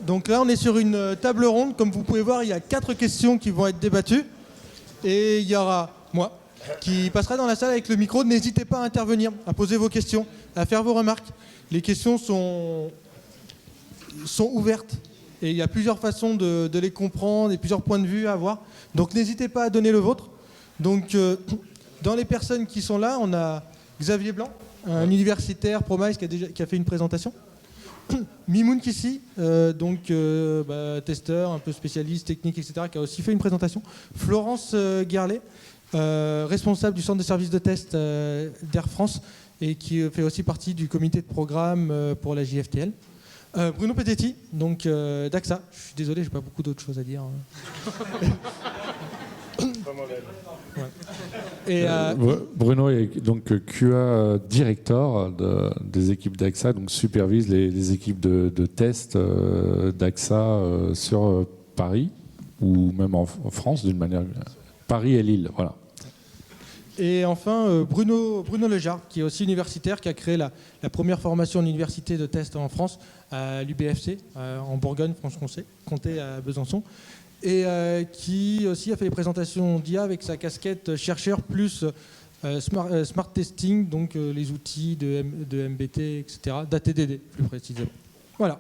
Donc là, on est sur une table ronde. Comme vous pouvez voir, il y a 4 questions qui vont être débattues. Et il y aura moi qui passera dans la salle avec le micro. N'hésitez pas à intervenir, à poser vos questions, à faire vos remarques. Les questions sont ouvertes. Et il y a plusieurs façons de les comprendre et plusieurs points de vue à avoir. Donc n'hésitez pas à donner le vôtre. Donc dans les personnes qui sont là, on a Xavier Blanc, un universitaire Promise qui a fait une présentation. Mimoun Kissi, testeur, un peu spécialiste, technique, etc., qui a aussi fait une présentation. Florence Guerlet, responsable du centre de services de test d'Air France et qui fait aussi partie du comité de programme pour la JFTL. Bruno Petetti, donc d'AXA. Je suis désolé, j'ai pas beaucoup d'autres choses à dire. Ouais. Et Bruno est donc QA directeur des équipes d'AXA, donc supervise les équipes de test d'AXA sur Paris ou même en France d'une manière. Paris et Lille, voilà. Et enfin, Bruno Lejar, qui est aussi universitaire, qui a créé la première formation en université de test en France, à l'UBFC, en Bourgogne, Franche-Comté, à Besançon, et qui aussi a fait les présentations d'IA avec sa casquette chercheur plus smart testing, donc les outils de MBT, etc., d'ATDD plus précisément. Voilà.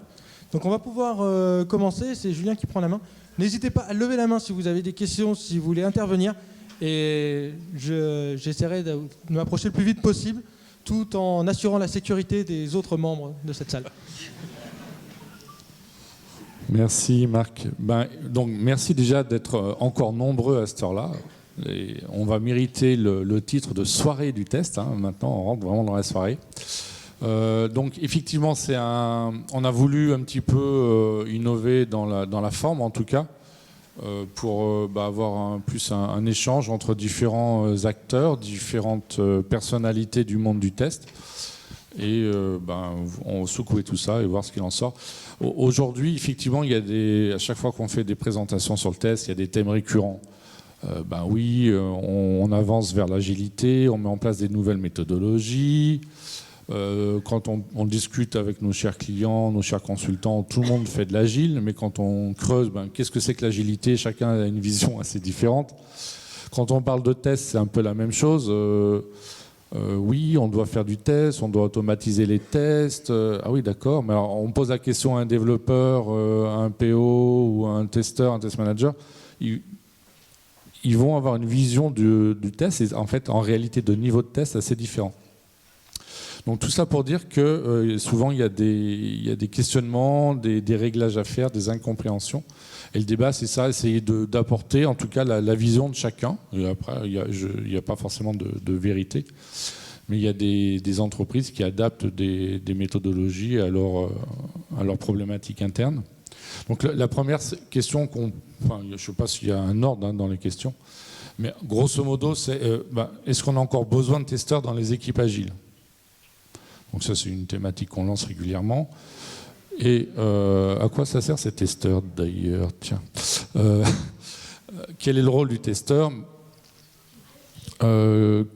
Donc on va pouvoir commencer, c'est Julien qui prend la main. N'hésitez pas à lever la main si vous avez des questions, si vous voulez intervenir. Et j'essaierai de m'approcher le plus vite possible, tout en assurant la sécurité des autres membres de cette salle. Merci Marc. Donc merci déjà d'être encore nombreux à cette heure-là. Et on va mériter le titre de soirée du test. Maintenant, on rentre vraiment dans la soirée. Donc effectivement, on a voulu un petit peu innover dans la forme, en tout cas. Pour avoir plus un échange entre différents acteurs, différentes personnalités du monde du test et on secouer tout ça et voir ce qu'il en sort. Aujourd'hui, effectivement, il y a à chaque fois qu'on fait des présentations sur le test, il y a des thèmes récurrents. On avance vers l'agilité, on met en place des nouvelles méthodologies. Quand on discute avec nos chers clients, nos chers consultants, tout le monde fait de l'agile, mais quand on creuse, qu'est-ce que c'est que l'agilité? Chacun a une vision assez différente. Quand on parle de test, c'est un peu la même chose. Oui, on doit faire du test, on doit automatiser les tests. Ah oui, d'accord, mais alors, on pose la question à un développeur, à un PO ou à un testeur, un test manager. Ils vont avoir une vision du test et en fait, en réalité, de niveau de test assez différent. Donc tout ça pour dire que souvent il y a des questionnements, des réglages à faire, des incompréhensions. Et le débat, c'est ça, essayer d'apporter en tout cas la vision de chacun. Et après, il n'y a pas forcément de vérité. Mais il y a des entreprises qui adaptent des méthodologies à leur problématique interne. Donc la première question, je ne sais pas s'il y a un ordre dans les questions, mais grosso modo, c'est est-ce qu'on a encore besoin de testeurs dans les équipes agiles? Donc ça, c'est une thématique qu'on lance régulièrement. Et à quoi ça sert ces testeurs d'ailleurs? Tiens, quel est le rôle du testeur?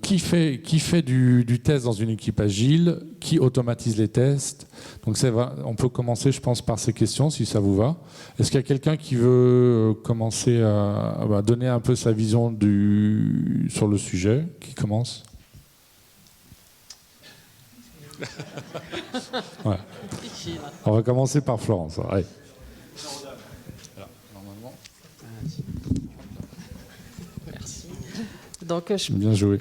Qui fait du test dans une équipe agile? Qui automatise les tests? Donc on peut commencer, je pense, par ces questions, si ça vous va. Est-ce qu'il y a quelqu'un qui veut commencer à donner un peu sa vision sur le sujet? Qui commence? Ouais. On va commencer par Florence. Ouais. Merci. Donc, Bien joué.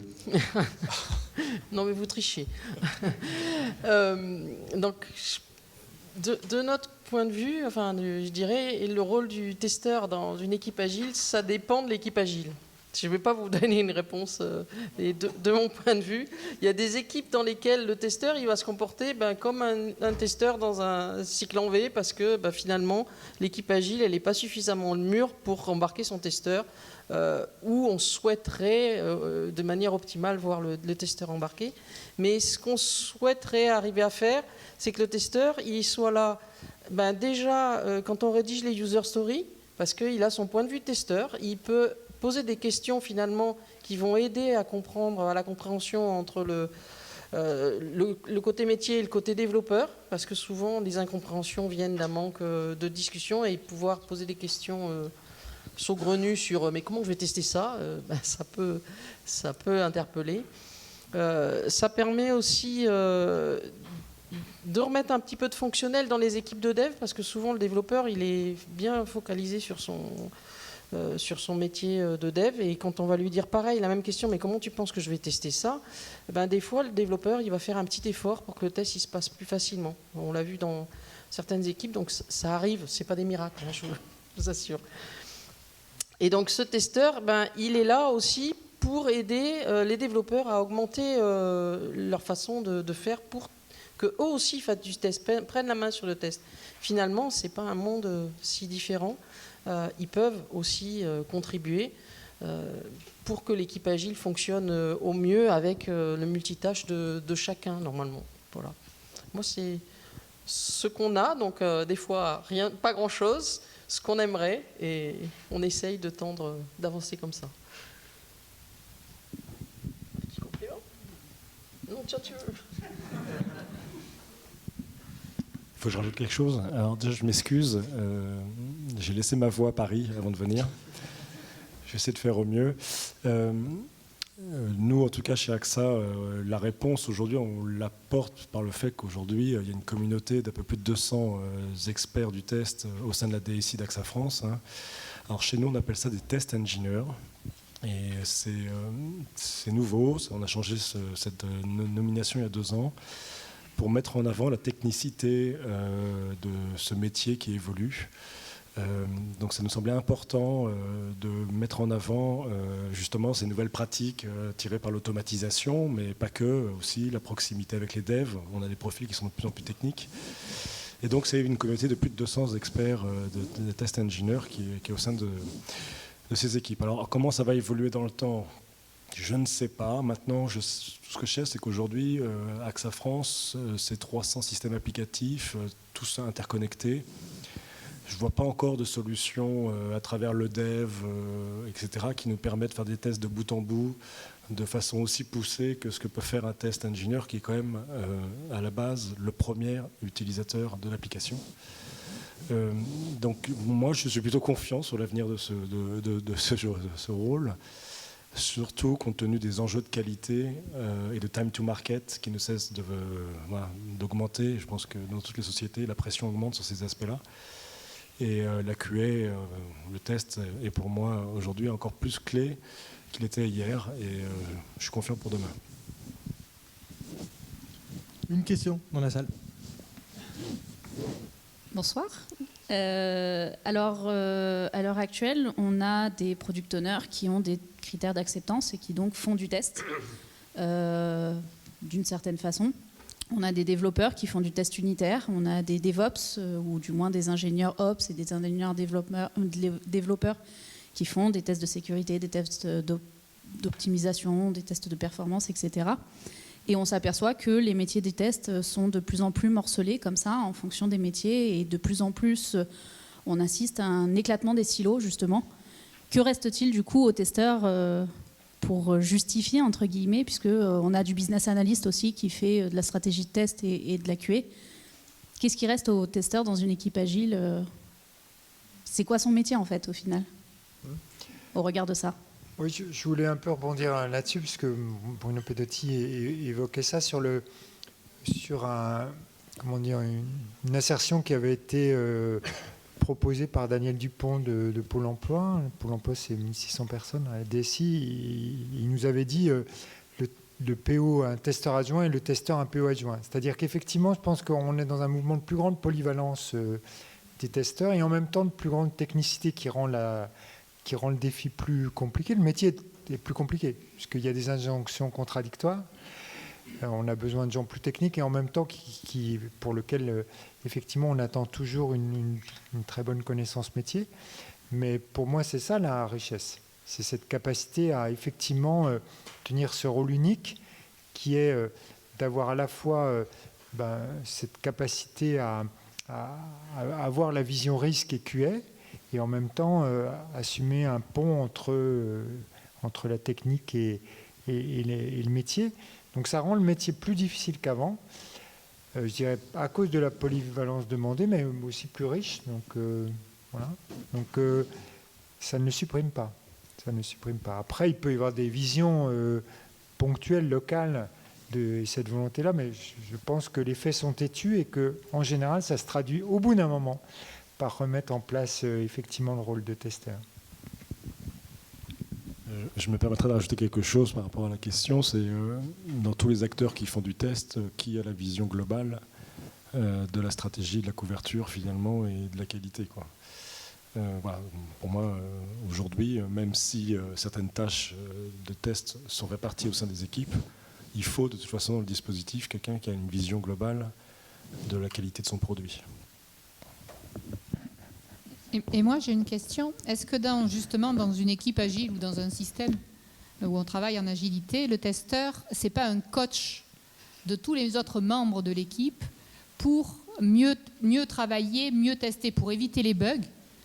Non, mais vous trichez. Donc, de notre point de vue, je dirais, le rôle du testeur dans une équipe agile, ça dépend de l'équipe agile. Je ne vais pas vous donner une réponse. De mon point de vue, il y a des équipes dans lesquelles le testeur il va se comporter comme un testeur dans un cycle en V parce que finalement, l'équipe agile elle n'est pas suffisamment mûre pour embarquer son testeur où on souhaiterait de manière optimale voir le testeur embarqué. Mais ce qu'on souhaiterait arriver à faire, c'est que le testeur il soit là déjà quand on rédige les user stories parce qu'il a son point de vue de testeur, il peut poser des questions finalement qui vont aider à comprendre à la compréhension entre le côté métier et le côté développeur, parce que souvent les incompréhensions viennent d'un manque de discussion, et pouvoir poser des questions saugrenues sur mais comment je vais tester ça, ça peut interpeller. Ça permet aussi de remettre un petit peu de fonctionnel dans les équipes de dev, parce que souvent le développeur il est bien focalisé sur son métier de dev, et quand on va lui dire pareil, la même question, mais comment tu penses que je vais tester ça, des fois le développeur il va faire un petit effort pour que le test il se passe plus facilement. On l'a vu dans certaines équipes, donc ça arrive, c'est pas des miracles, hein, je vous assure. Et donc ce testeur, il est là aussi pour aider les développeurs à augmenter leur façon de faire, pour qu'eux aussi fassent du test, prennent la main sur le test. Finalement, ce n'est pas un monde si différent. Ils peuvent aussi contribuer pour que l'équipe agile fonctionne au mieux avec le multitâche de chacun, normalement. Voilà. Moi, c'est ce qu'on a, donc des fois, rien, pas grand-chose, ce qu'on aimerait, et on essaye de tendre, d'avancer comme ça. Petit compliment ? Non, tiens, tu veux ? Il faut que je rajoute quelque chose. Alors déjà, je m'excuse. J'ai laissé ma voix à Paris avant de venir. J'essaie de faire au mieux. Nous, en tout cas, chez AXA, la réponse aujourd'hui, on l'apporte par le fait qu'aujourd'hui, il y a une communauté d'à peu plus de 200 experts du test au sein de la DSI d'AXA France. Alors chez nous, on appelle ça des test engineers. Et c'est nouveau. On a changé cette nomination il y a 2 ans, pour mettre en avant la technicité de ce métier qui évolue. Donc ça nous semblait important de mettre en avant justement ces nouvelles pratiques tirées par l'automatisation, mais pas que, aussi la proximité avec les devs. On a des profils qui sont de plus en plus techniques. Et donc c'est une communauté de plus de 200 experts de test engineers qui est au sein de ces équipes. Alors comment ça va évoluer dans le temps ? Je ne sais pas. Maintenant, ce que je sais, c'est qu'aujourd'hui, AXA France, c'est 300 systèmes applicatifs, tous interconnectés. Je ne vois pas encore de solution à travers le dev, etc., qui nous permet de faire des tests de bout en bout de façon aussi poussée que ce que peut faire un test engineer, qui est quand même, à la base, le premier utilisateur de l'application. Donc, moi, je suis plutôt confiant sur l'avenir de ce rôle. Surtout compte tenu des enjeux de qualité et de time to market qui ne cessent d'augmenter. Je pense que dans toutes les sociétés, la pression augmente sur ces aspects-là. Et la QA, le test, est pour moi aujourd'hui encore plus clé qu'il était hier. Et je suis confiant pour demain. Une question dans la salle. Bonsoir. Alors, à l'heure actuelle, on a des product owners qui ont des critères d'acceptance et qui donc font du test d'une certaine façon. On a des développeurs qui font du test unitaire, on a des DevOps, ou du moins des ingénieurs Ops et des ingénieurs développeurs qui font des tests de sécurité, des tests d'optimisation, des tests de performance, etc. Et on s'aperçoit que les métiers des tests sont de plus en plus morcelés comme ça, en fonction des métiers, et de plus en plus, on assiste à un éclatement des silos, justement. Que reste-t-il du coup aux testeurs pour justifier, entre guillemets, puisqu'on a du business analyst aussi qui fait de la stratégie de test et de la QA. Qu'est-ce qui reste aux testeurs dans une équipe agile ? C'est quoi son métier, en fait, au final, au regard de ça ? Oui, je voulais un peu rebondir là-dessus, puisque Bruno Pedotti évoquait ça sur une assertion qui avait été proposée par Daniel Dupont de Pôle emploi. Pôle emploi, c'est 1600 personnes à la DSI. Il nous avait dit le PO, un testeur adjoint, et le testeur, un PO adjoint. C'est-à-dire qu'effectivement, je pense qu'on est dans un mouvement de plus grande polyvalence des testeurs, et en même temps de plus grande technicité qui rend le défi plus compliqué. Le métier est plus compliqué, puisqu'il y a des injonctions contradictoires. On a besoin de gens plus techniques, et en même temps pour lequel, effectivement, on attend toujours une très bonne connaissance métier. Mais pour moi, c'est ça la richesse. C'est cette capacité à, effectivement, tenir ce rôle unique, qui est d'avoir à la fois cette capacité à avoir la vision risque et QA, et en même temps assumer un pont entre la technique et le métier. Donc ça rend le métier plus difficile qu'avant, je dirais à cause de la polyvalence demandée, mais aussi plus riche. Donc voilà. Donc ça ne le supprime pas. Ça ne le supprime pas. Après, il peut y avoir des visions ponctuelles, locales de cette volonté-là, mais je pense que les faits sont têtus et qu'en général, ça se traduit au bout d'un moment par remettre en place effectivement le rôle de testeur. Je me permettrai de rajouter quelque chose par rapport à la question. C'est dans tous les acteurs qui font du test, qui a la vision globale de la stratégie, de la couverture finalement et de la qualité, quoi. Voilà. Pour moi, aujourd'hui, même si certaines tâches de test sont réparties au sein des équipes, il faut de toute façon dans le dispositif quelqu'un qui a une vision globale de la qualité de son produit. Et moi, j'ai une question. Est-ce que justement dans une équipe agile ou dans un système où on travaille en agilité, le testeur, c'est pas un coach de tous les autres membres de l'équipe pour mieux travailler, mieux tester, pour éviter les bugs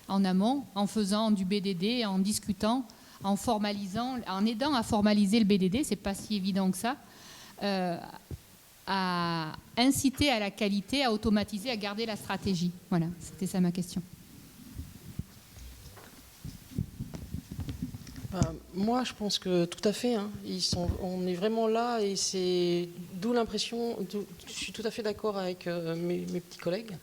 en amont, en faisant du BDD, en discutant, en formalisant, en aidant à formaliser le BDD, c'est pas si évident que ça, à inciter à la qualité, à automatiser, à garder la stratégie. Voilà, c'était ça ma question. Moi, je pense que tout à fait. Hein. On est vraiment là et c'est d'où l'impression. Je suis tout à fait d'accord avec mes petits collègues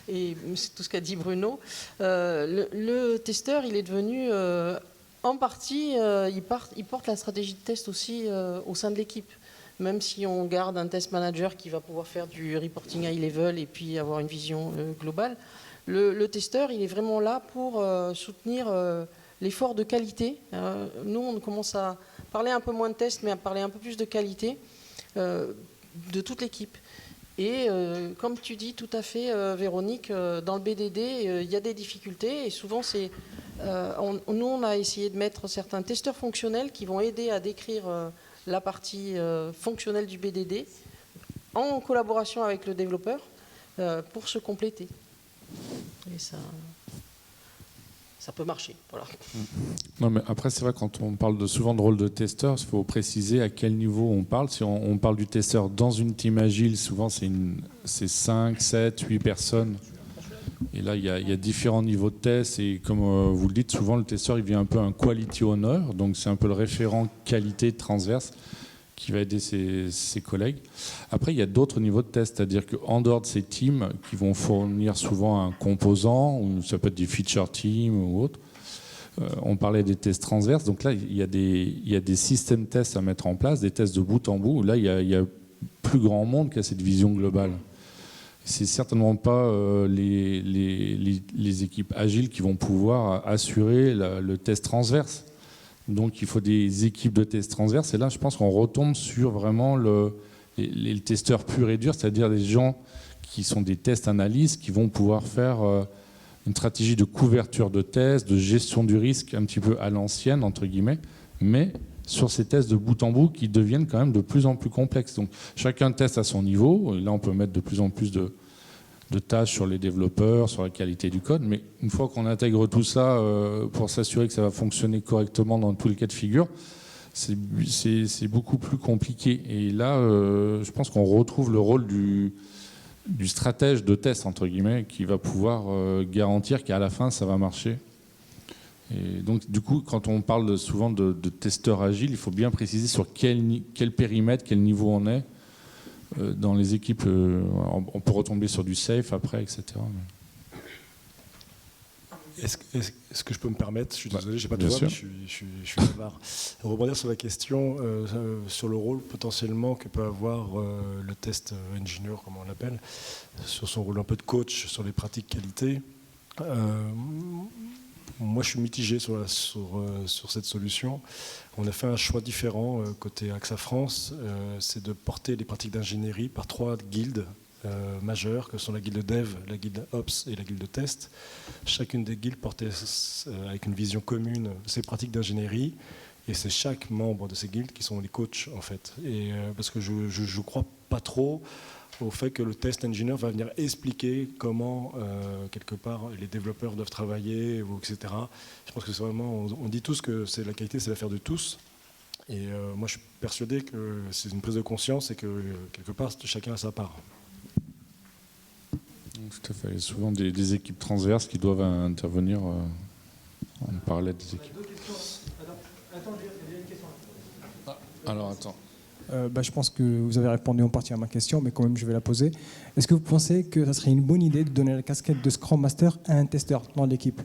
et c'est tout ce qu'a dit Bruno. Le testeur, il est devenu en partie, il porte la stratégie de test aussi au sein de l'équipe. Même si on garde un test manager qui va pouvoir faire du reporting high level et puis avoir une vision globale, le testeur, il est vraiment là pour soutenir l'effort de qualité. Nous, on commence à parler un peu moins de tests, mais à parler un peu plus de qualité de toute l'équipe. Et comme tu dis tout à fait, Véronique, dans le BDD, il y a des difficultés. Et souvent, nous, on a essayé de mettre certains testeurs fonctionnels qui vont aider à décrire la partie fonctionnelle du BDD en collaboration avec le développeur pour se compléter. Et ça peut marcher. Voilà. Non, mais après, c'est vrai, quand on parle souvent de rôle de testeur, il faut préciser à quel niveau on parle. Si on parle du testeur dans une team agile, souvent c'est 5, 7, 8 personnes. Et là, il y a différents niveaux de test. Et comme vous le dites, souvent le testeur, il vient un peu un quality owner. Donc c'est un peu le référent qualité transverse qui va aider ses collègues. Après, il y a d'autres niveaux de test, c'est-à-dire qu'en dehors de ces teams qui vont fournir souvent un composant, ou ça peut être des feature teams ou autre, on parlait des tests transverses. Donc là, il y a des systèmes tests à mettre en place, des tests de bout en bout. Là, il y a plus grand monde qui a cette vision globale. C'est certainement pas les équipes agiles qui vont pouvoir assurer le test transverse. Donc il faut des équipes de tests transverses. Et là, je pense qu'on retombe sur vraiment les testeurs purs et durs, c'est-à-dire des gens qui sont des tests analystes, qui vont pouvoir faire une stratégie de couverture de tests, de gestion du risque un petit peu à l'ancienne, entre guillemets, mais sur ces tests de bout en bout qui deviennent quand même de plus en plus complexes. Donc chacun teste à son niveau. Et là, on peut mettre de plus en plus de tâches sur les développeurs, sur la qualité du code. Mais une fois qu'on intègre tout ça pour s'assurer que ça va fonctionner correctement dans tous les cas de figure, c'est beaucoup plus compliqué. Et là, je pense qu'on retrouve le rôle du stratège de test, entre guillemets, qui va pouvoir garantir qu'à la fin, ça va marcher. Et donc, du coup, quand on parle souvent de testeurs agiles, il faut bien préciser sur quel périmètre, quel niveau on est. Dans les équipes, on peut retomber sur du safe après, etc. Est-ce que je peux me permettre, je suis désolé, j'ai pas de voix, mais je suis bavard, rebondir sur la question, sur le rôle potentiellement que peut avoir le test engineer, comme on l'appelle, sur son rôle un peu de coach, sur les pratiques qualité. Moi, je suis mitigé sur cette solution. On a fait un choix différent côté AXA France, c'est de porter les pratiques d'ingénierie par 3 guildes majeures, que sont la guilde dev, la guilde ops et la guilde test. Chacune des guildes portait avec une vision commune ces pratiques d'ingénierie, et c'est chaque membre de ces guildes qui sont les coachs, en fait. Et parce que je ne crois pas trop au fait que le test engineer va venir expliquer comment, quelque part, les développeurs doivent travailler, etc. Je pense que c'est vraiment... On dit tous que la qualité, c'est l'affaire de tous. Et moi, je suis persuadé que c'est une prise de conscience et que quelque part, chacun a sa part. Tout à fait. Il y a souvent des équipes transverses qui doivent intervenir en parallèle des équipes. Alors, attends. Je pense que vous avez répondu en partie à ma question, mais quand même, je vais la poser. Est-ce que vous pensez que ça serait une bonne idée de donner la casquette de Scrum Master à un testeur dans l'équipe ?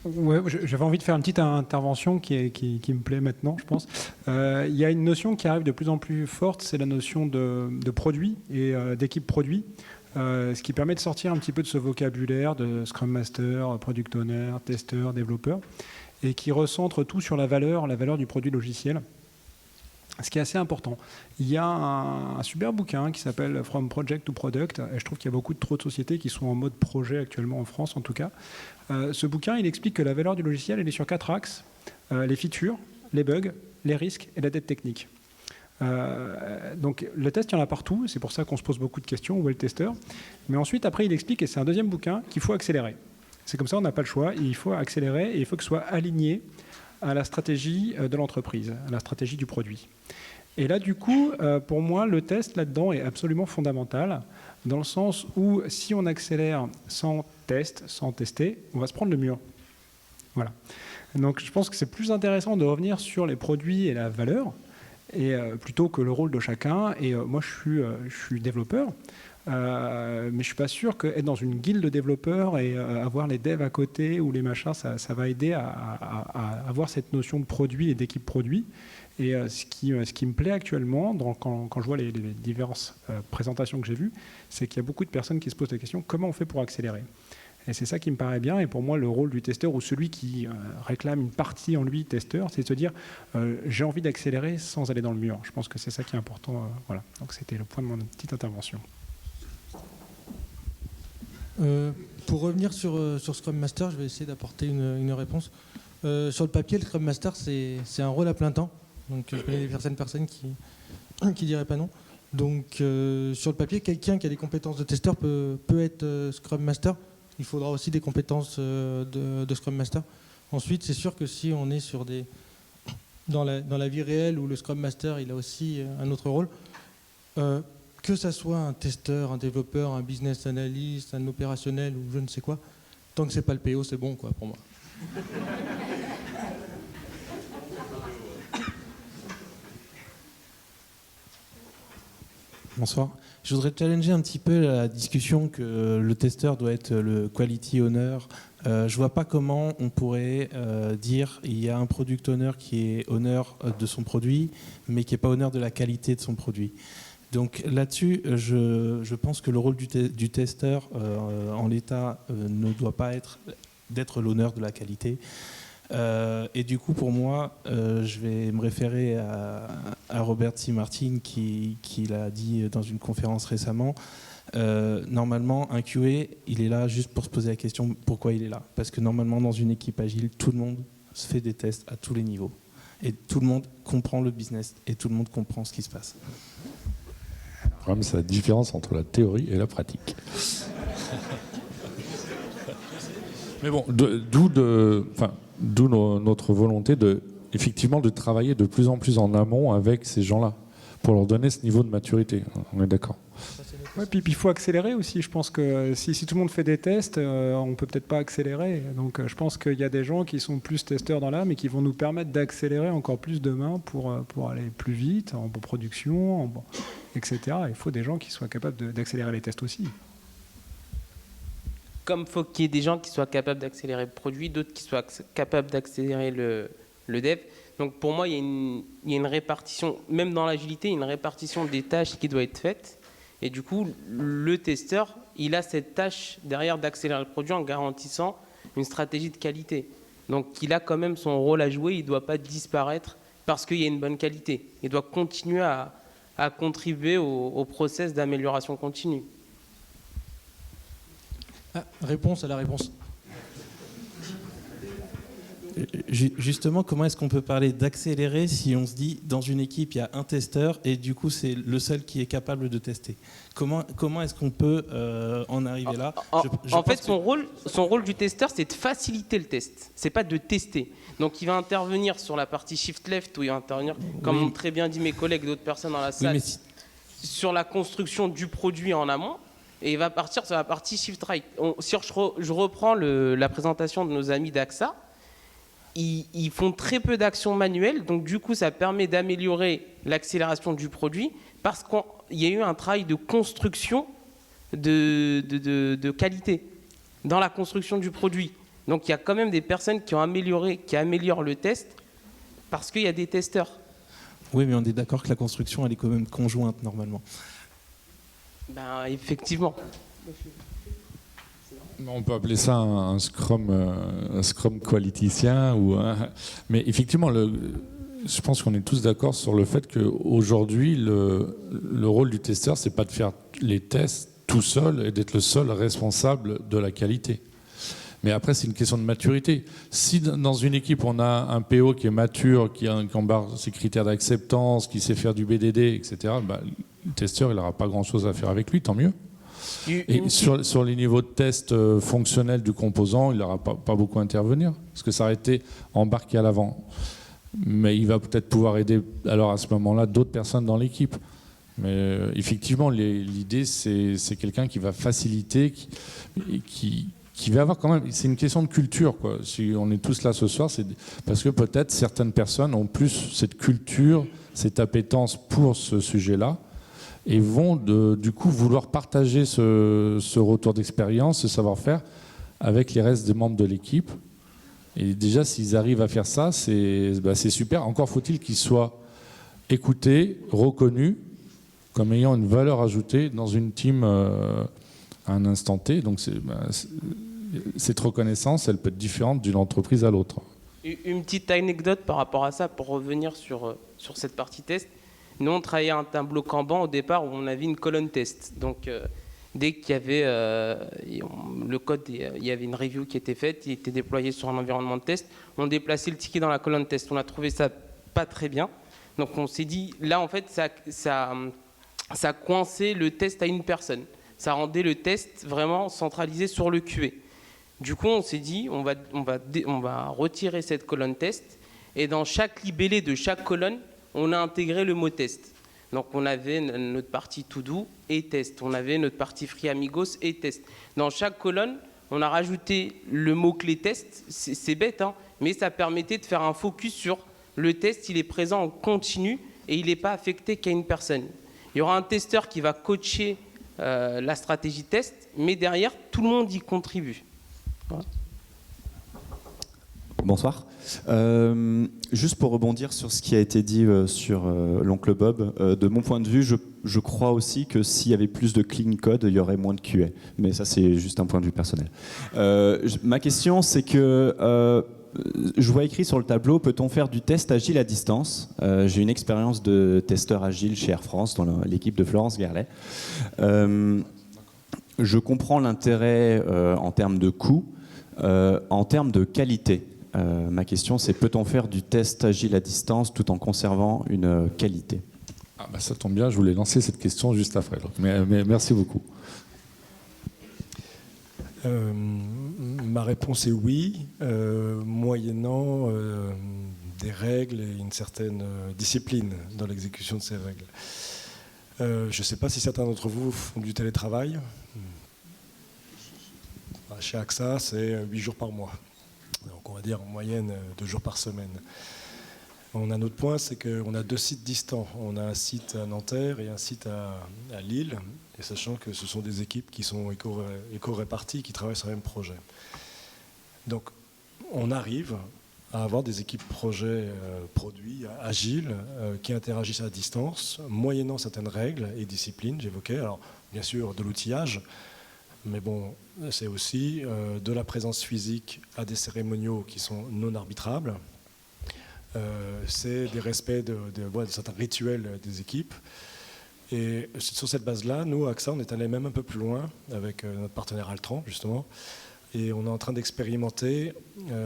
Ouais, j'avais envie de faire une petite intervention qui me plaît maintenant, je pense. Il y a une notion qui arrive de plus en plus forte, c'est la notion de produit et d'équipe produit, ce qui permet de sortir un petit peu de ce vocabulaire de Scrum Master, Product Owner, testeur, développeur, et qui recentre tout sur la valeur du produit logiciel. Ce qui est assez important. Il y a un super bouquin qui s'appelle From Project to Product, et je trouve qu'il y a beaucoup trop de sociétés qui sont en mode projet actuellement en France en tout cas. Ce bouquin, il explique que la valeur du logiciel, elle est sur 4 axes, les features, les bugs, les risques et la dette technique. Donc le test, il y en a partout, c'est pour ça qu'on se pose beaucoup de questions, où est le testeur. Mais ensuite, après, il explique, et c'est un deuxième bouquin, qu'il faut accélérer. C'est comme ça, on n'a pas le choix, il faut accélérer et il faut que ce soit aligné à la stratégie de l'entreprise, à la stratégie du produit. Et là, du coup, pour moi, le test là-dedans est absolument fondamental, dans le sens où si on accélère sans test, sans tester, on va se prendre le mur. Voilà. Donc je pense que c'est plus intéressant de revenir sur les produits et la valeur, et, plutôt que le rôle de chacun. Et moi, je suis développeur, mais je ne suis pas sûr qu'être dans une guilde de développeurs et avoir les devs à côté ou les machins, ça va aider à avoir cette notion de produit et d'équipe produit. Et ce qui me plaît actuellement, quand je vois les diverses présentations que j'ai vues, c'est qu'il y a beaucoup de personnes qui se posent la question comment on fait pour accélérer. Et c'est ça qui me paraît bien. Et pour moi, le rôle du testeur ou celui qui réclame une partie en lui, testeur, c'est de se dire j'ai envie d'accélérer sans aller dans le mur. Je pense que c'est ça qui est important. Voilà. Donc c'était le point de mon petite intervention. Pour revenir sur Scrum Master, je vais essayer d'apporter une réponse. Sur le papier, le Scrum Master, c'est un rôle à plein temps. Donc je connais certaines personnes qui diraient pas non. Donc sur le papier, quelqu'un qui a des compétences de testeur peut être Scrum Master. Il faudra aussi des compétences de Scrum Master. Ensuite, c'est sûr que si on est sur dans la vie réelle où le Scrum Master il a aussi un autre rôle, que ça soit un testeur, un développeur, un business analyst, un opérationnel ou je ne sais quoi, tant que c'est pas le PO, c'est bon quoi pour moi. Bonsoir. Je voudrais challenger un petit peu la discussion que le testeur doit être le quality owner. Je vois pas comment on pourrait dire il y a un product owner qui est owner de son produit, mais qui n'est pas owner de la qualité de son produit. Donc là-dessus, je pense que le rôle du testeur en l'état ne doit pas être d'être l'honneur de la qualité. Et du coup, pour moi, je vais me référer à Robert C. Martin qui l'a dit dans une conférence récemment. Normalement, un QA, il est là juste pour se poser la question pourquoi il est là. Parce que normalement, dans une équipe agile, tout le monde se fait des tests à tous les niveaux. Et tout le monde comprend le business et tout le monde comprend ce qui se passe. Le problème, c'est la différence entre la théorie et la pratique. Mais bon, d'où notre volonté effectivement de travailler de plus en plus en amont avec ces gens-là, pour leur donner ce niveau de maturité. On est d'accord. Ouais, puis il faut accélérer aussi. Je pense que si tout le monde fait des tests, on ne peut peut-être pas accélérer. Donc je pense qu'il y a des gens qui sont plus testeurs dans l'âme et qui vont nous permettre d'accélérer encore plus demain pour aller plus vite, en production, etc. Il faut des gens qui soient capables d'accélérer les tests aussi. Comme il faut qu'il y ait des gens qui soient capables d'accélérer le produit, d'autres qui soient capables d'accélérer le dev. Donc pour moi, il y a une répartition, même dans l'agilité, il y a une répartition des tâches qui doit être faite. Et du coup, le testeur, il a cette tâche derrière d'accélérer le produit en garantissant une stratégie de qualité. Donc il a quand même son rôle à jouer, il ne doit pas disparaître parce qu'il y a une bonne qualité. Il doit continuer à contribuer au process d'amélioration continue. Réponse à la réponse. Justement, comment est-ce qu'on peut parler d'accélérer si on se dit dans une équipe il y a un testeur et du coup c'est le seul qui est capable de tester? Comment est-ce qu'on peut en arriver là? En fait, son rôle du testeur, c'est de faciliter le test. C'est pas de tester. Donc, il va intervenir sur la partie shift left, où il va intervenir, comme ont très bien dit mes collègues, d'autres personnes dans la salle, sur la construction du produit en amont. Et il va partir sur la partie shift right. Si je reprends la présentation de nos amis d'AXA, ils font très peu d'actions manuelles, donc du coup ça permet d'améliorer l'accélération du produit parce qu'il y a eu un travail de construction de qualité dans la construction du produit. Donc il y a quand même des personnes qui améliorent le test parce qu'il y a des testeurs. Oui, mais on est d'accord que la construction elle est quand même conjointe normalement. Ben, effectivement. On peut appeler ça un scrum qualiticien. Mais effectivement, je pense qu'on est tous d'accord sur le fait qu'aujourd'hui, le rôle du testeur, c'est pas de faire les tests tout seul et d'être le seul responsable de la qualité. Mais après, c'est une question de maturité. Si dans une équipe, on a un PO qui est mature, qui embarque ses critères d'acceptance, qui sait faire du BDD, etc., le testeur, il n'aura pas grand-chose à faire avec lui, tant mieux. Et sur les niveaux de test fonctionnels du composant, il n'aura pas beaucoup à intervenir, parce que ça a été embarqué à l'avant. Mais il va peut-être pouvoir aider, alors à ce moment-là, d'autres personnes dans l'équipe. Mais effectivement, l'idée, c'est quelqu'un qui va faciliter, qui va avoir quand même... C'est une question de culture, quoi. Si on est tous là ce soir, c'est parce que peut-être certaines personnes ont plus cette culture, cette appétence pour ce sujet-là, et vont du coup vouloir partager ce retour d'expérience, ce savoir-faire avec les restes des membres de l'équipe. Et déjà, s'ils arrivent à faire ça, c'est super. Encore faut-il qu'ils soient écoutés, reconnus comme ayant une valeur ajoutée dans une team à un instant T. Donc cette reconnaissance, elle peut être différente d'une entreprise à l'autre. Une petite anecdote par rapport à ça, pour revenir sur cette partie test. Nous, on travaillait à un tableau Kanban au départ où on avait une colonne test. Donc, dès qu'il y avait le code, il y avait une review qui était faite, il était déployé sur un environnement de test, on déplaçait le ticket dans la colonne test. On a trouvé ça pas très bien. Donc, on s'est dit, là, en fait, ça coinçait le test à une personne. Ça rendait le test vraiment centralisé sur le QA. Du coup, on s'est dit, on va retirer cette colonne test et dans chaque libellé de chaque colonne, on a intégré le mot test. Donc on avait notre partie to do et test. On avait notre partie free amigos et test. Dans chaque colonne, on a rajouté le mot-clé test. C'est bête, hein, mais ça permettait de faire un focus sur le test. Il est présent en continu et il n'est pas affecté qu'à une personne. Il y aura un testeur qui va coacher la stratégie test, mais derrière, tout le monde y contribue. Voilà. Bonsoir. Juste pour rebondir sur ce qui a été dit sur l'oncle Bob, de mon point de vue, je crois aussi que s'il y avait plus de clean code, il y aurait moins de QA. Mais ça, c'est juste un point de vue personnel. Ma question, c'est que je vois écrit sur le tableau, peut-on faire du test agile à distance? J'ai une expérience de testeur agile chez Air France, dans l'équipe de Florence Gerlet. Je comprends l'intérêt en termes de coût, en termes de qualité. Ma question, c'est peut-on faire du test agile à distance tout en conservant une qualité? Ça tombe bien, je voulais lancer cette question juste après. Mais merci beaucoup. Ma réponse est oui, moyennant des règles et une certaine discipline dans l'exécution de ces règles. Je ne sais pas si certains d'entre vous font du télétravail. Chez AXA, c'est 8 jours par mois. Donc on va dire en moyenne 2 jours par semaine. On a un autre point, c'est qu'on a 2 sites distants. On a un site à Nanterre et un site à Lille, et sachant que ce sont des équipes qui sont éco-réparties, qui travaillent sur le même projet. Donc on arrive à avoir des équipes projets produits agiles qui interagissent à distance, moyennant certaines règles et disciplines, j'évoquais. Alors bien sûr de l'outillage, mais bon, c'est aussi de la présence physique à des cérémoniaux qui sont non arbitrables. C'est des respects de certains rituels des équipes. Et sur cette base-là, nous, à AXA, on est allé même un peu plus loin avec notre partenaire Altran, justement. Et on est en train d'expérimenter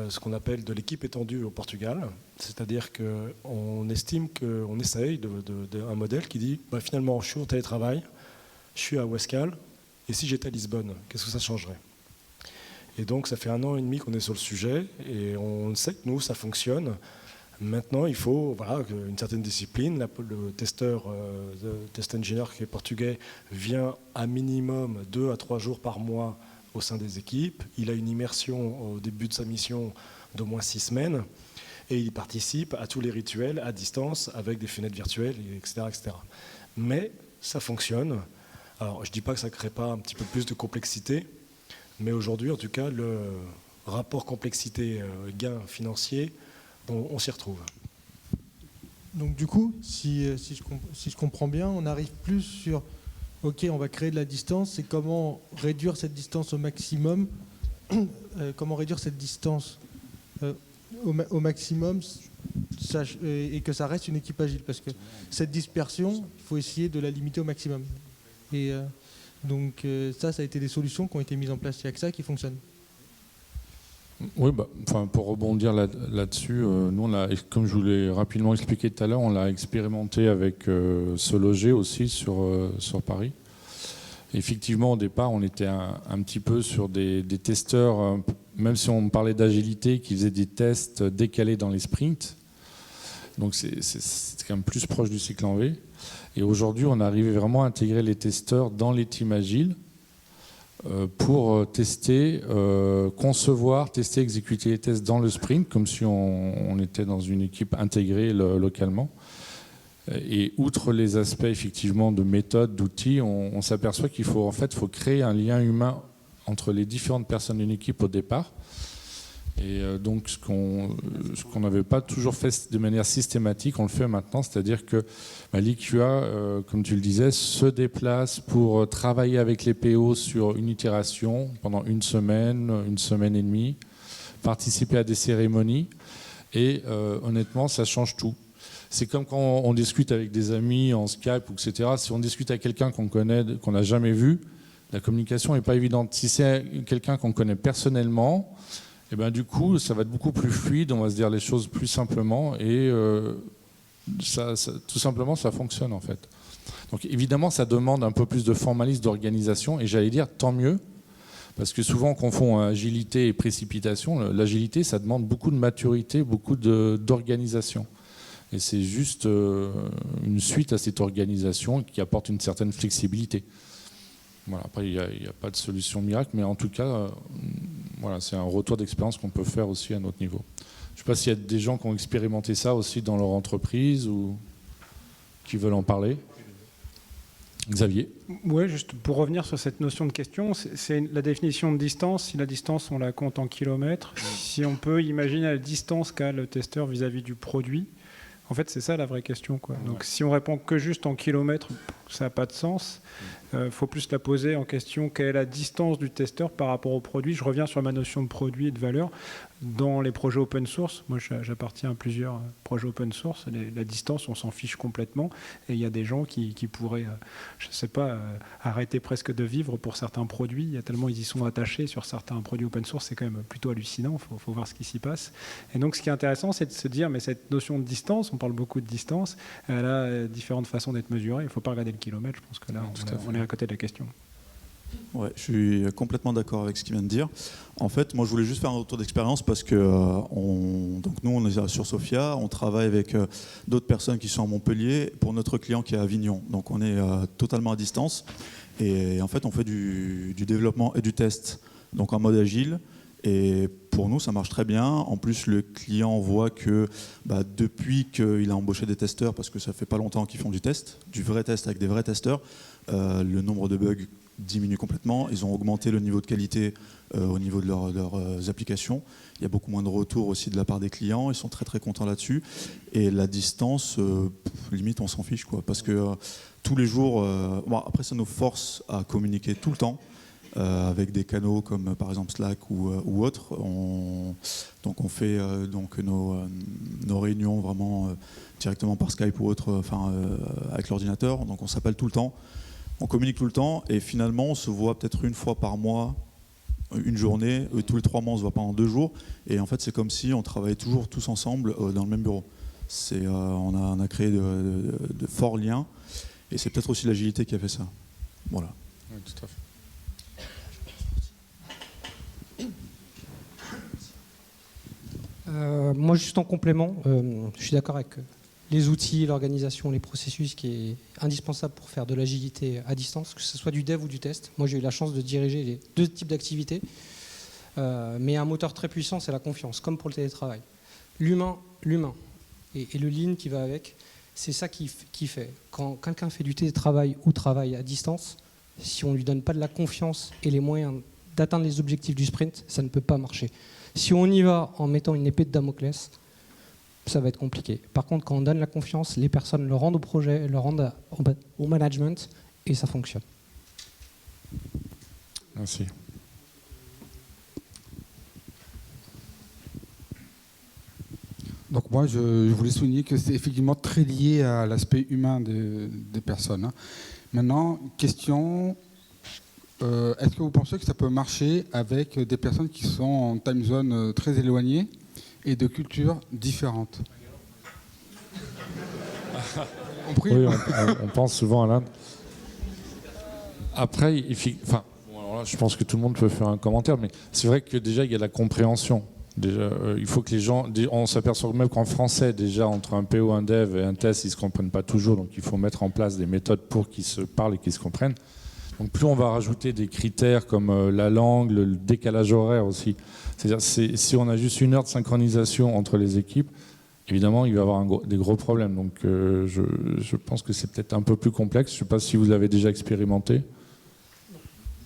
ce qu'on appelle de l'équipe étendue au Portugal. C'est-à-dire qu'on estime qu'on essaye d'un modèle qui dit finalement, je suis au télétravail, je suis à Ouescal, et si j'étais à Lisbonne, qu'est-ce que ça changerait? Et donc, ça fait 1 an et demi qu'on est sur le sujet, et on sait que nous, ça fonctionne. Maintenant, il faut une certaine discipline. Le testeur, le test engineer qui est portugais, vient à minimum 2 à 3 jours par mois au sein des équipes. Il a une immersion au début de sa mission d'au moins 6 semaines et il participe à tous les rituels à distance avec des fenêtres virtuelles, etc., etc. Mais ça fonctionne. Alors, je ne dis pas que ça ne crée pas un petit peu plus de complexité, mais aujourd'hui, en tout cas, le rapport complexité-gain financier, on s'y retrouve. Donc du coup, si je comprends bien, on arrive plus sur OK, on va créer de la distance, c'est comment réduire cette distance au maximum, comment réduire cette distance au maximum et que ça reste une équipe agile, parce que cette dispersion, il faut essayer de la limiter au maximum. Et donc ça a été des solutions qui ont été mises en place chez AXA qui fonctionnent. Oui, pour rebondir là-dessus, nous, comme je vous l'ai rapidement expliqué tout à l'heure, on l'a expérimenté avec Se Loger aussi sur Paris. Effectivement, au départ, on était un petit peu sur des testeurs, même si on parlait d'agilité, qui faisaient des tests décalés dans les sprints. Donc c'est quand même plus proche du cycle en V. Et aujourd'hui, on arrive vraiment à intégrer les testeurs dans les teams agiles pour tester, concevoir, tester, exécuter les tests dans le sprint, comme si on était dans une équipe intégrée localement. Et outre les aspects effectivement de méthode, d'outils, on s'aperçoit qu'il faut créer un lien humain entre les différentes personnes d'une équipe au départ. Et donc ce qu'on n'avait pas toujours fait de manière systématique, on le fait maintenant, c'est-à-dire que l'IQA, comme tu le disais, se déplace pour travailler avec les PO sur une itération pendant 1 semaine, 1 semaine et demie, participer à des cérémonies, et honnêtement, ça change tout. C'est comme quand on discute avec des amis en Skype, etc. Si on discute avec quelqu'un qu'on connaît, qu'on n'a jamais vu, la communication n'est pas évidente. Si c'est quelqu'un qu'on connaît personnellement, et du coup, ça va être beaucoup plus fluide, on va se dire les choses plus simplement, et tout simplement, ça fonctionne en fait. Donc évidemment, ça demande un peu plus de formalisme, d'organisation, et j'allais dire tant mieux, parce que souvent on confond agilité et précipitation. L'agilité, ça demande beaucoup de maturité, beaucoup d'organisation. Et c'est juste une suite à cette organisation qui apporte une certaine flexibilité. Voilà, après, il n'y a pas de solution miracle, mais en tout cas, c'est un retour d'expérience qu'on peut faire aussi à notre niveau. Je ne sais pas s'il y a des gens qui ont expérimenté ça aussi dans leur entreprise ou qui veulent en parler. Xavier. Oui, juste pour revenir sur cette notion de question, c'est la définition de distance. Si la distance, on la compte en kilomètres, si on peut imaginer la distance qu'a le testeur vis-à-vis du produit, en fait, c'est ça la vraie question, quoi. Donc, si on répond que juste en kilomètres, ça n'a pas de sens. Faut plus la poser en question, quelle est la distance du testeur par rapport au produit. Je reviens sur ma notion de produit et de valeur. Dans les projets open source, moi j'appartiens à plusieurs projets open source, la distance on s'en fiche complètement, et il y a des gens qui pourraient, je ne sais pas, arrêter presque de vivre pour certains produits, il y a tellement ils y sont attachés sur certains produits open source, c'est quand même plutôt hallucinant, il faut voir ce qui s'y passe. Et donc ce qui est intéressant, c'est de se dire, mais cette notion de distance, on parle beaucoup de distance, elle a différentes façons d'être mesurée, il ne faut pas regarder le kilomètre, je pense que là on est à côté de la question. Ouais, je suis complètement d'accord avec ce qu'il vient de dire. En fait, moi, je voulais juste faire un retour d'expérience parce que donc nous, on est sur Sophia, on travaille avec d'autres personnes qui sont à Montpellier pour notre client qui est à Avignon. Donc, on est totalement à distance et en fait, on fait du développement et du test, donc en mode agile. Et pour nous, ça marche très bien. En plus, le client voit que depuis qu'il a embauché des testeurs, parce que ça fait pas longtemps qu'ils font du test, du vrai test avec des vrais testeurs, le nombre de bugs diminue complètement. Ils ont augmenté le niveau de qualité au niveau de leurs applications. Il y a beaucoup moins de retours aussi de la part des clients. Ils sont très très contents là-dessus. Et la distance, limite, on s'en fiche, quoi. Parce que tous les jours, après, ça nous force à communiquer tout le temps. Avec des canaux comme par exemple Slack ou autres. Donc on fait nos réunions vraiment directement par Skype ou autre, avec l'ordinateur. Donc on s'appelle tout le temps, on communique tout le temps et finalement on se voit peut-être 1 fois par mois une journée, tous les 3 mois on se voit pendant 2 jours, et en fait c'est comme si on travaillait toujours tous ensemble dans le même bureau. On a créé de forts liens, et c'est peut-être aussi l'agilité qui a fait ça. Voilà. Oui, tout à fait. Moi, juste en complément, je suis d'accord avec les outils, l'organisation, les processus qui est indispensable pour faire de l'agilité à distance, que ce soit du dev ou du test. Moi, j'ai eu la chance de diriger les 2 types d'activités. Mais un moteur très puissant, c'est la confiance, comme pour le télétravail. L'humain et le lean qui va avec, c'est ça qui fait. Quand quelqu'un fait du télétravail ou travaille à distance, si on ne lui donne pas de la confiance et les moyens d'atteindre les objectifs du sprint, ça ne peut pas marcher. Si on y va en mettant une épée de Damoclès, ça va être compliqué. Par contre, quand on donne la confiance, les personnes le rendent au projet, le rendent au management, et ça fonctionne. Merci. Donc moi, je voulais souligner que c'est effectivement très lié à l'aspect humain des personnes. Hein. Maintenant, question, est-ce que vous pensez que ça peut marcher avec des personnes qui sont en time zone très éloignées et de cultures différentes? Oui, on pense souvent à l'Inde. Après, alors là, je pense que tout le monde peut faire un commentaire, mais c'est vrai que déjà, il y a la compréhension. Déjà, il faut que les gens... On s'aperçoit même qu'en français, déjà, entre un PO, un dev et un test, ils ne se comprennent pas toujours, donc il faut mettre en place des méthodes pour qu'ils se parlent et qu'ils se comprennent. Donc plus on va rajouter des critères comme la langue, le décalage horaire aussi. C'est-à-dire, si on a juste 1 heure de synchronisation entre les équipes, évidemment, il va y avoir des gros problèmes. Donc je pense que c'est peut-être un peu plus complexe. Je ne sais pas si vous l'avez déjà expérimenté.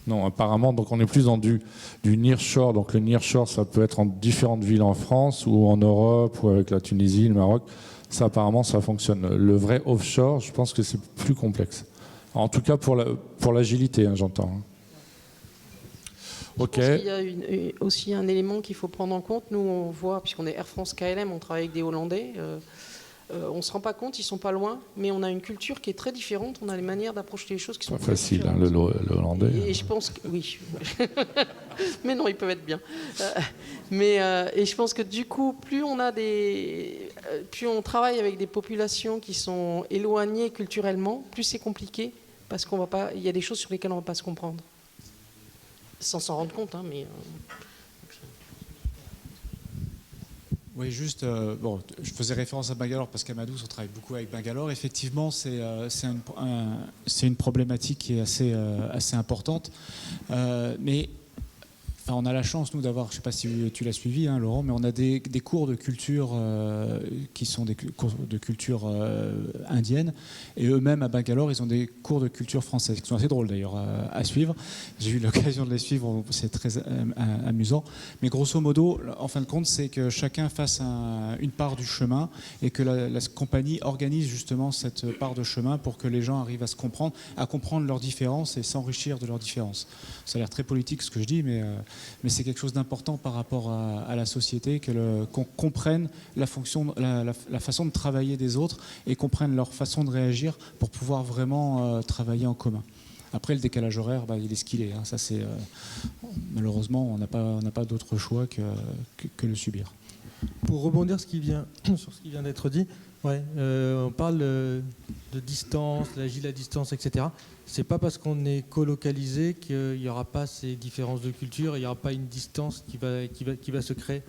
Non, apparemment, donc on est plus dans du nearshore. Donc le nearshore, ça peut être en différentes villes en France ou en Europe ou avec la Tunisie, le Maroc. Ça, apparemment, ça fonctionne. Le vrai offshore, je pense que c'est plus complexe. En tout cas, pour l'agilité, hein, j'entends. Ok. Il y a aussi un élément qu'il faut prendre en compte. Nous, on voit, puisqu'on est Air France KLM, on travaille avec des Hollandais. On ne se rend pas compte, ils ne sont pas loin, mais on a une culture qui est très différente. On a les manières d'approcher les choses qui sont très facile, hein, le hollandais. Et je pense que oui, mais non, ils peuvent être bien. Et je pense que du coup, plus on travaille avec des populations qui sont éloignées culturellement, plus c'est compliqué parce il y a des choses sur lesquelles on ne va pas se comprendre, sans s'en rendre compte, hein, mais. Oui, juste, je faisais référence à Bangalore parce qu'à Madous, on travaille beaucoup avec Bangalore. Effectivement, c'est une problématique qui est assez importante. Mais on a la chance, nous, d'avoir, je ne sais pas si tu l'as suivi, hein, Laurent, mais on a des cours de culture qui sont des cours de culture indienne. Et eux-mêmes, à Bangalore, ils ont des cours de culture française, qui sont assez drôles d'ailleurs à suivre. J'ai eu l'occasion de les suivre, c'est très amusant. Mais grosso modo, en fin de compte, c'est que chacun fasse une part du chemin et que la compagnie organise justement cette part de chemin pour que les gens arrivent à comprendre leurs différences et s'enrichir de leurs différences. Ça a l'air très politique ce que je dis, mais c'est quelque chose d'important par rapport à la société, qu'on comprenne la façon de travailler des autres et comprenne leur façon de réagir pour pouvoir vraiment travailler en commun. Après, le décalage horaire, il est ce qu'il est. Hein. Ça, malheureusement, on n'a pas d'autre choix que le subir. Pour rebondir sur ce qui vient d'être dit, on parle de distance, l'agile à distance, etc. C'est pas parce qu'on est colocalisé qu'il n'y aura pas ces différences de culture, il n'y aura pas une distance qui va se créer.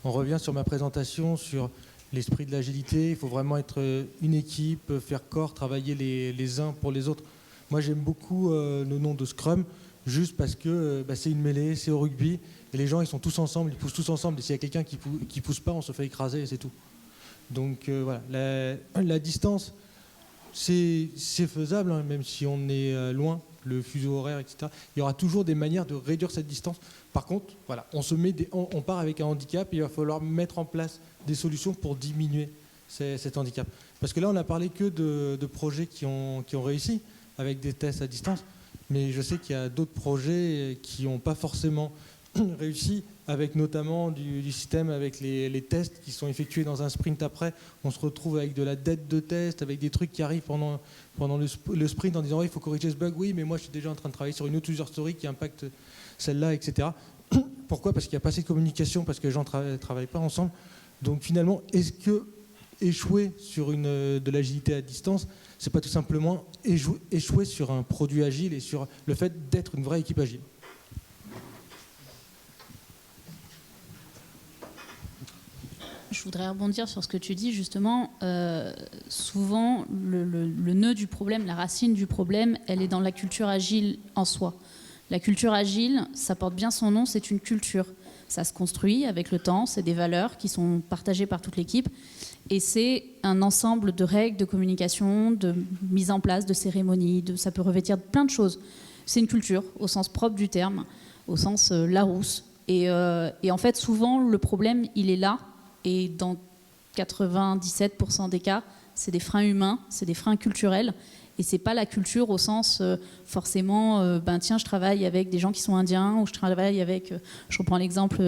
On revient sur ma présentation sur l'esprit de l'agilité. Il faut vraiment être une équipe, faire corps, travailler les uns pour les autres. Moi, j'aime beaucoup le nom de Scrum, juste parce que c'est une mêlée, c'est au rugby, et les gens, ils sont tous ensemble, ils poussent tous ensemble. Et s'il y a quelqu'un qui pousse pas, on se fait écraser et c'est tout. Donc voilà, la distance, c'est faisable, hein, même si on est loin, le fuseau horaire, etc. Il y aura toujours des manières de réduire cette distance. Par contre, voilà, on part avec un handicap et il va falloir mettre en place des solutions pour diminuer cet handicap. Parce que là, on n'a parlé que de projets qui ont réussi avec des tests à distance, mais je sais qu'il y a d'autres projets qui n'ont pas forcément réussi, avec notamment du système avec les tests qui sont effectués dans un sprint après. On se retrouve avec de la dette de test, avec des trucs qui arrivent pendant le sprint en disant il faut corriger ce bug, oui, mais moi je suis déjà en train de travailler sur une autre user story qui impacte celle-là, etc. Pourquoi? Parce qu'il n'y a pas assez de communication, parce que les gens ne travaillent pas ensemble. Donc finalement, est-ce que échouer sur de l'agilité à distance, c'est pas tout simplement échouer sur un produit agile et sur le fait d'être une vraie équipe agile? Je voudrais rebondir sur ce que tu dis, justement. Souvent, le nœud du problème, la racine du problème, elle est dans la culture agile en soi. La culture agile, ça porte bien son nom, c'est une culture. Ça se construit avec le temps, c'est des valeurs qui sont partagées par toute l'équipe. Et c'est un ensemble de règles de communication, de mise en place, de cérémonies, ça peut revêtir plein de choses. C'est une culture, au sens propre du terme, au sens Larousse. Et en fait, souvent, le problème, il est là. Et dans 97% des cas, c'est des freins humains, c'est des freins culturels. Et c'est pas la culture au sens forcément, tiens, je travaille avec des gens qui sont indiens, ou je travaille avec, je reprends l'exemple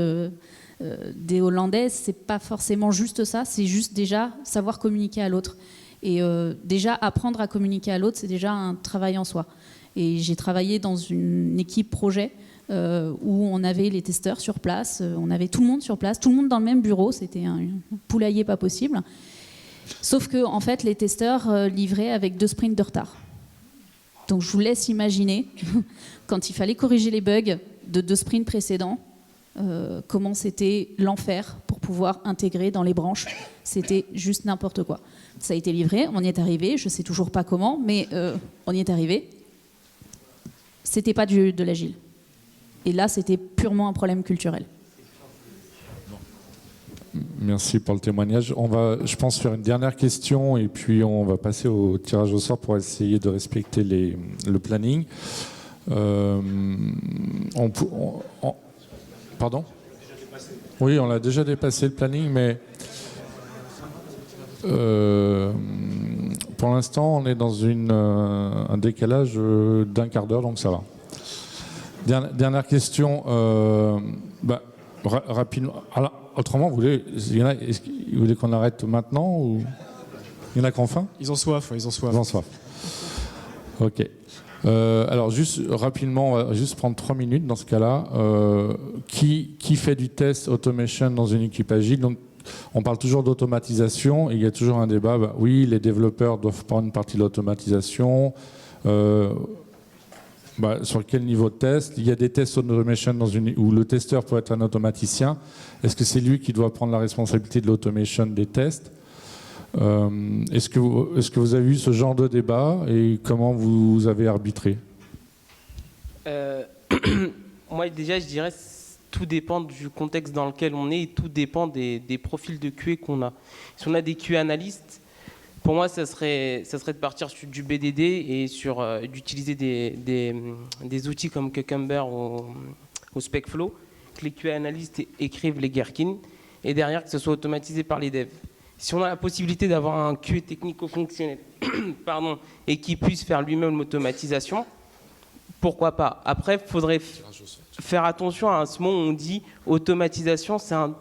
des Hollandaises, c'est pas forcément juste ça, c'est juste déjà savoir communiquer à l'autre. Et déjà apprendre à communiquer à l'autre, c'est déjà un travail en soi. Et j'ai travaillé dans une équipe projet où on avait les testeurs sur place, on avait tout le monde sur place, tout le monde dans le même bureau, c'était un poulailler pas possible. Sauf que en fait, les testeurs livraient avec 2 sprints de retard. Donc je vous laisse imaginer, quand il fallait corriger les bugs de 2 sprints précédents, comment c'était l'enfer pour pouvoir intégrer dans les branches. C'était juste n'importe quoi. Ça a été livré, on y est arrivé, je ne sais toujours pas comment, mais on y est arrivé. C'était pas de l'agile. Et là, c'était purement un problème culturel. Merci pour le témoignage. On va, je pense, faire une dernière question et puis on va passer au tirage au sort pour essayer de respecter le planning. Pardon ? Oui, on l'a déjà dépassé le planning, mais pour l'instant, on est dans un décalage d'1 quart d'heure, donc ça va. Dernière question. Rapidement. Alors, autrement, vous voulez qu'on arrête maintenant ou il y en a qui ont faim? Ils ont soif, ils ont soif. Ils ont soif. Ok. Alors, juste rapidement, on va juste prendre 3 minutes dans ce cas-là. Qui fait du test automation dans une équipe agile? Donc, on parle toujours d'automatisation et il y a toujours un débat. Oui, les développeurs doivent prendre une partie de l'automatisation. Sur quel niveau de test? Il y a des tests automation où le testeur peut être un automaticien. Est-ce que c'est lui qui doit prendre la responsabilité de l'automation des tests? Est-ce que vous avez eu ce genre de débat et comment vous avez arbitré? Moi, déjà, je dirais tout dépend du contexte dans lequel on est et tout dépend des profils de QA qu'on a. Si on a des QA analystes, pour moi, ça serait de partir sur du BDD et d'utiliser des outils comme Cucumber ou SpecFlow, que les QA analystes écrivent les Gherkin, et derrière que ce soit automatisé par les devs. Si on a la possibilité d'avoir un QA technico-fonctionnel et qui puisse faire lui-même l'automatisation, pourquoi pas? Après, il faudrait faire attention à ce moment où on dit automatisation, ça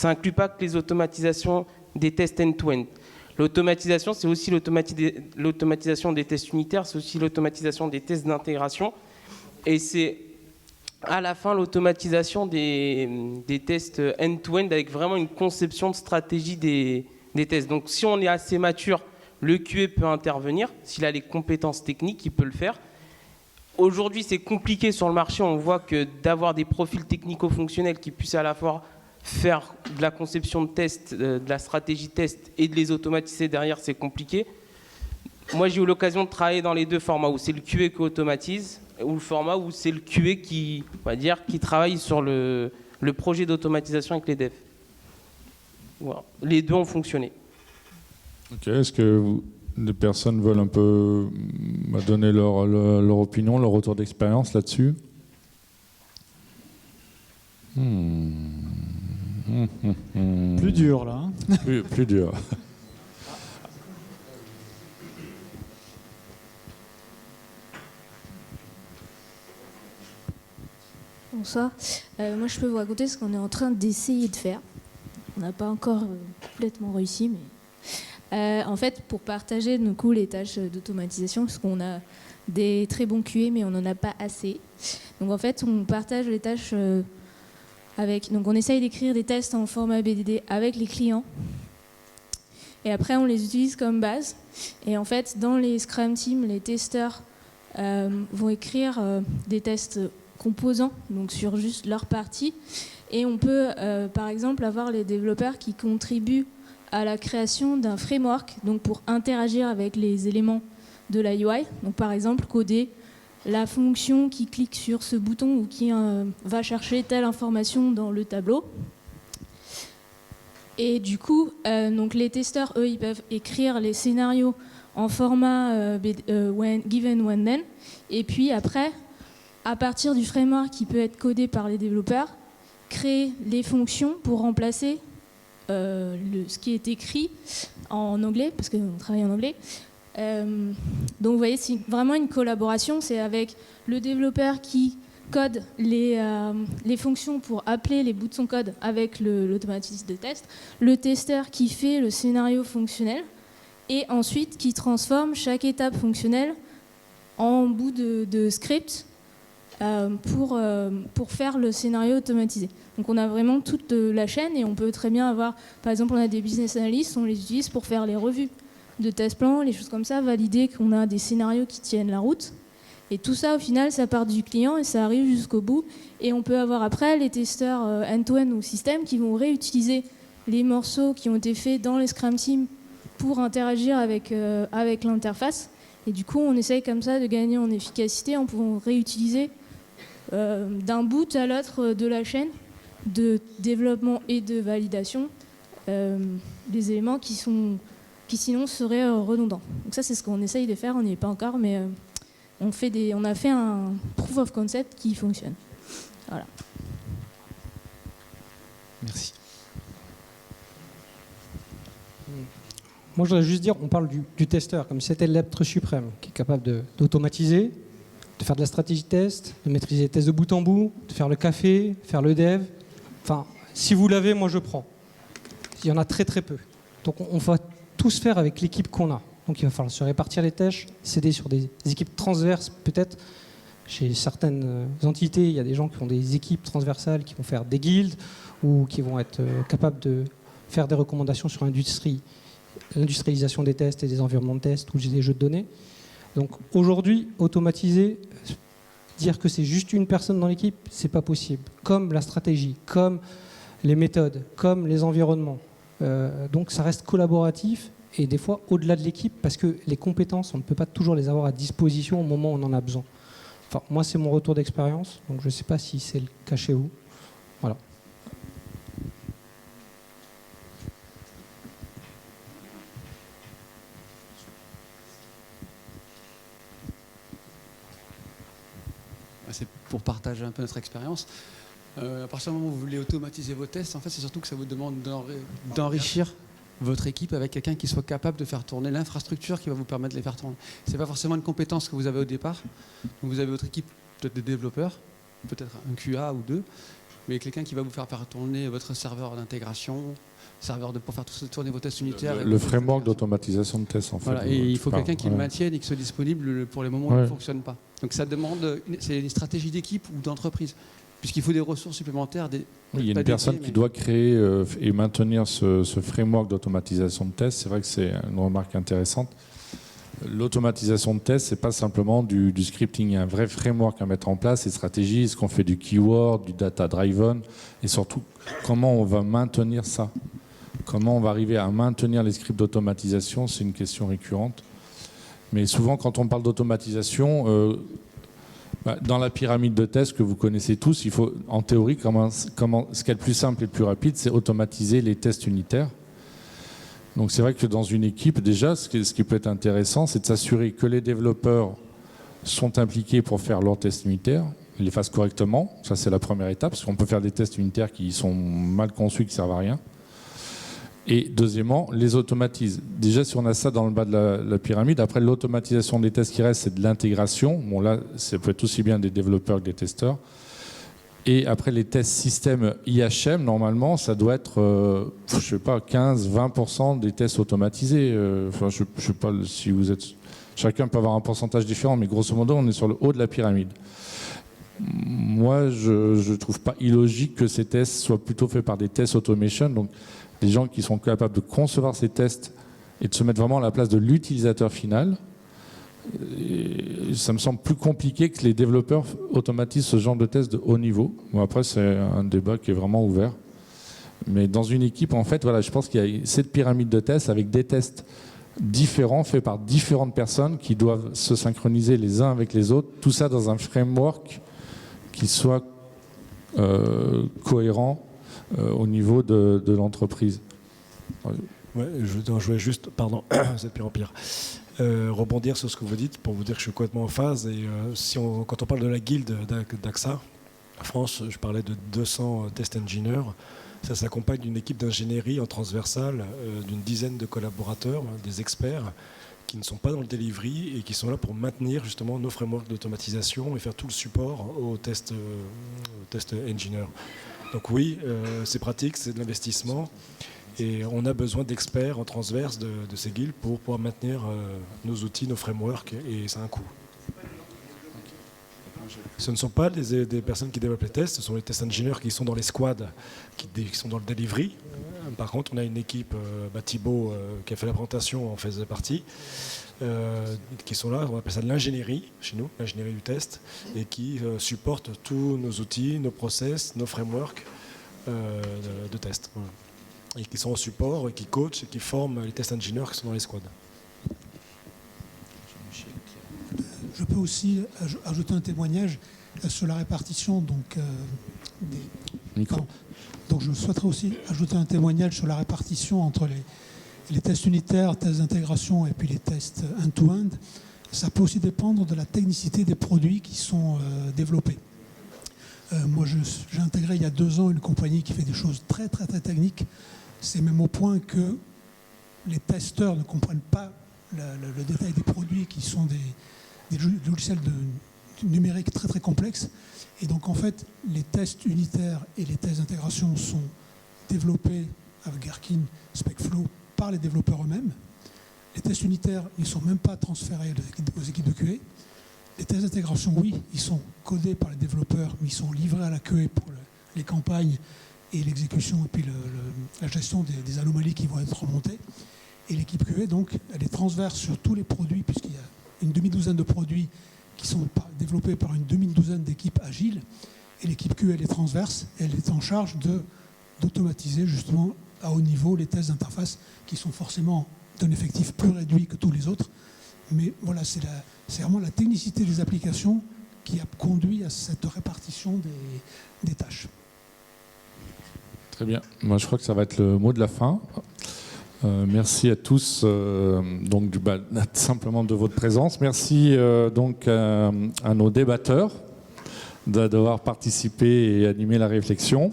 n'inclut pas que les automatisations des tests end-to-end. L'automatisation, c'est aussi l'automatisation des tests unitaires, c'est aussi l'automatisation des tests d'intégration. Et c'est à la fin l'automatisation des tests end-to-end avec vraiment une conception de stratégie des tests. Donc si on est assez mature, le QA peut intervenir. S'il a les compétences techniques, il peut le faire. Aujourd'hui, c'est compliqué sur le marché. On voit que d'avoir des profils technico-fonctionnels qui puissent à la fois faire de la conception de test, de la stratégie test et de les automatiser derrière, c'est compliqué. Moi, j'ai eu l'occasion de travailler dans les deux formats, où c'est le QA qui automatise, ou le format où c'est le QA qui travaille sur le projet d'automatisation avec les devs. Voilà. Les deux ont fonctionné. Ok. Est-ce que des personnes veulent un peu donner leur opinion, leur retour d'expérience là-dessus? Plus dur là. Plus dur. Bonsoir. Moi, je peux vous raconter ce qu'on est en train d'essayer de faire. On n'a pas encore complètement réussi, mais en fait, pour partager du coup, les tâches d'automatisation, parce qu'on a des très bons QA, mais on n'en a pas assez. Donc en fait, on partage les tâches Donc on essaye d'écrire des tests en format BDD avec les clients. Et après, on les utilise comme base. Et en fait, dans les Scrum Teams, les testeurs vont écrire des tests composants, donc sur juste leur partie. Et on peut, par exemple, avoir les développeurs qui contribuent à la création d'un framework, donc pour interagir avec les éléments de la UI. Donc par exemple, coder la fonction qui clique sur ce bouton ou qui va chercher telle information dans le tableau. Et du coup, donc les testeurs, eux, ils peuvent écrire les scénarios en format given when then. Et puis après, à partir du framework qui peut être codé par les développeurs, créer les fonctions pour remplacer ce qui est écrit en anglais, parce qu'on travaille en anglais. Donc vous voyez, c'est vraiment une collaboration. C'est avec le développeur qui code les fonctions pour appeler les bouts de son code avec l'automatisme de test, le testeur qui fait le scénario fonctionnel et ensuite qui transforme chaque étape fonctionnelle en bout de script pour faire le scénario automatisé. Donc on a vraiment toute la chaîne et on peut très bien avoir, par exemple, on a des business analysts, on les utilise pour faire les revues de test plan, les choses comme ça, valider qu'on a des scénarios qui tiennent la route. Et tout ça, au final, ça part du client et ça arrive jusqu'au bout. Et on peut avoir après les testeurs end-to-end ou système qui vont réutiliser les morceaux qui ont été faits dans les Scrum Teams pour interagir avec l'interface. Et du coup, on essaye comme ça de gagner en efficacité en pouvant réutiliser d'un bout à l'autre de la chaîne de développement et de validation des éléments qui sinon seraient redondants. Donc ça, c'est ce qu'on essaye de faire, on n'y est pas encore, mais on a fait un proof of concept qui fonctionne. Voilà. Merci. Moi, je voudrais juste dire, on parle du testeur, comme si c'était l'être suprême, qui est capable d'automatiser, de faire de la stratégie test, de maîtriser les tests de bout en bout, de faire le café, faire le dev. Enfin, si vous l'avez, moi je prends. Il y en a très très peu. Donc on va tous faire avec l'équipe qu'on a. Donc il va falloir se répartir les tâches, s'aider sur des équipes transverses peut-être. Chez certaines entités, il y a des gens qui ont des équipes transversales qui vont faire des guildes ou qui vont être capables de faire des recommandations sur l'industrialisation des tests et des environnements de tests ou des jeux de données. Donc aujourd'hui, automatiser, dire que c'est juste une personne dans l'équipe, c'est pas possible. Comme la stratégie, comme les méthodes, comme les environnements. Donc ça reste collaboratif et des fois au-delà de l'équipe parce que les compétences, on ne peut pas toujours les avoir à disposition au moment où on en a besoin. Enfin, moi, c'est mon retour d'expérience, donc je ne sais pas si c'est le cas chez vous. Voilà. C'est pour partager un peu notre expérience. À partir du moment où vous voulez automatiser vos tests, en fait, c'est surtout que ça vous demande d'enrichir votre équipe avec quelqu'un qui soit capable de faire tourner l'infrastructure qui va vous permettre de les faire tourner. Ce n'est pas forcément une compétence que vous avez au départ. Donc vous avez votre équipe, peut-être des développeurs, peut-être un QA ou deux, mais quelqu'un qui va vous faire tourner votre serveur d'intégration, pour faire tourner vos tests unitaires. Le framework d'automatisation de tests, en fait. Voilà, et il faut quelqu'un qui le maintienne et qui soit disponible pour les moments où il ne fonctionne pas. Donc ça demande, c'est une stratégie d'équipe ou d'entreprise, puisqu'il faut des ressources supplémentaires. Il y a une personne qui doit créer et maintenir ce framework d'automatisation de tests. C'est vrai que c'est une remarque intéressante. L'automatisation de tests, c'est pas simplement du scripting. Il y a un vrai framework à mettre en place, des stratégies, est-ce qu'on fait du keyword, du data driven, et surtout comment on va maintenir ça. Comment on va arriver à maintenir les scripts d'automatisation, c'est une question récurrente. Mais souvent, quand on parle d'automatisation, dans la pyramide de tests que vous connaissez tous, il faut, en théorie, ce qui est le plus simple et le plus rapide, c'est automatiser les tests unitaires. Donc c'est vrai que dans une équipe, déjà, ce qui peut être intéressant, c'est de s'assurer que les développeurs sont impliqués pour faire leurs tests unitaires, ils les fassent correctement. Ça, c'est la première étape, parce qu'on peut faire des tests unitaires qui sont mal conçus, qui ne servent à rien. Et deuxièmement, les automatise. Déjà, si on a ça dans le bas de la pyramide, après l'automatisation des tests qui restent, c'est de l'intégration. Bon, là, ça peut être aussi bien des développeurs que des testeurs. Et après, les tests système IHM, normalement, ça doit être, je sais pas, 15-20% des tests automatisés. Enfin, je sais pas si vous êtes... Chacun peut avoir un pourcentage différent, mais grosso modo, on est sur le haut de la pyramide. Moi, je ne trouve pas illogique que ces tests soient plutôt faits par des tests automation, donc des gens qui sont capables de concevoir ces tests et de se mettre vraiment à la place de l'utilisateur final. Et ça me semble plus compliqué que les développeurs automatisent ce genre de tests de haut niveau. Bon, après, c'est un débat qui est vraiment ouvert. Mais dans une équipe, en fait, voilà, je pense qu'il y a cette pyramide de tests avec des tests différents faits par différentes personnes qui doivent se synchroniser les uns avec les autres. Tout ça dans un framework qui soit cohérent au niveau de l'entreprise. Ouais, je voulais juste, pardon, c'est de pire en pire, rebondir sur ce que vous dites pour vous dire que je suis complètement en phase. Et quand on parle de la guilde d'AXA, en France, je parlais de 200 test engineers. Ça s'accompagne d'une équipe d'ingénierie en transversale d'une dizaine de collaborateurs, des experts, qui ne sont pas dans le delivery et qui sont là pour maintenir justement nos frameworks d'automatisation et faire tout le support aux test engineers. Donc oui, c'est pratique, c'est de l'investissement. Et on a besoin d'experts en transverse de ces guildes pour pouvoir maintenir nos outils, nos frameworks, et ça a un coût. Ce ne sont pas des personnes qui développent les tests, ce sont les test engineers qui sont dans les squads, qui sont dans le delivery. Par contre, on a une équipe, Thibaut, qui a fait la présentation, en faisait partie, qui sont là, on appelle ça de l'ingénierie, chez nous, l'ingénierie du test, et qui supportent tous nos outils, nos process, nos frameworks de test. Voilà. Et qui sont au support, et qui coachent et qui forment les test engineers qui sont dans les squads. Je peux aussi ajouter un témoignage sur la répartition donc je souhaiterais aussi ajouter un témoignage sur la répartition entre les tests unitaires, tests d'intégration et puis les tests end-to-end. Ça peut aussi dépendre de la technicité des produits qui sont développés. Moi, j'ai intégré il y a 2 ans une compagnie qui fait des choses très très très techniques. C'est même au point que les testeurs ne comprennent pas le détail des produits qui sont des logiciels numériques très très complexes. Et donc en fait, les tests unitaires et les tests d'intégration sont développés avec Gherkin, SpecFlow par les développeurs eux-mêmes. Les tests unitaires, ils ne sont même pas transférés aux équipes de QA. Les tests d'intégration, oui, ils sont codés par les développeurs, mais ils sont livrés à la QA pour les campagnes et l'exécution et puis la gestion des anomalies qui vont être remontées. Et l'équipe QA, donc, elle est transverse sur tous les produits, puisqu'il y a une demi-douzaine de produits qui sont développés par une demi-douzaine d'équipes agiles. Et l'équipe QA, elle est transverse, et elle est en charge d'automatiser justement à haut niveau les tests d'interface qui sont forcément d'un effectif plus réduit que tous les autres. Mais voilà, c'est vraiment la technicité des applications qui a conduit à cette répartition des tâches. Très bien. Moi, je crois que ça va être le mot de la fin. Merci à tous donc simplement de votre présence. Merci donc à nos débatteurs d'avoir participé et animé la réflexion.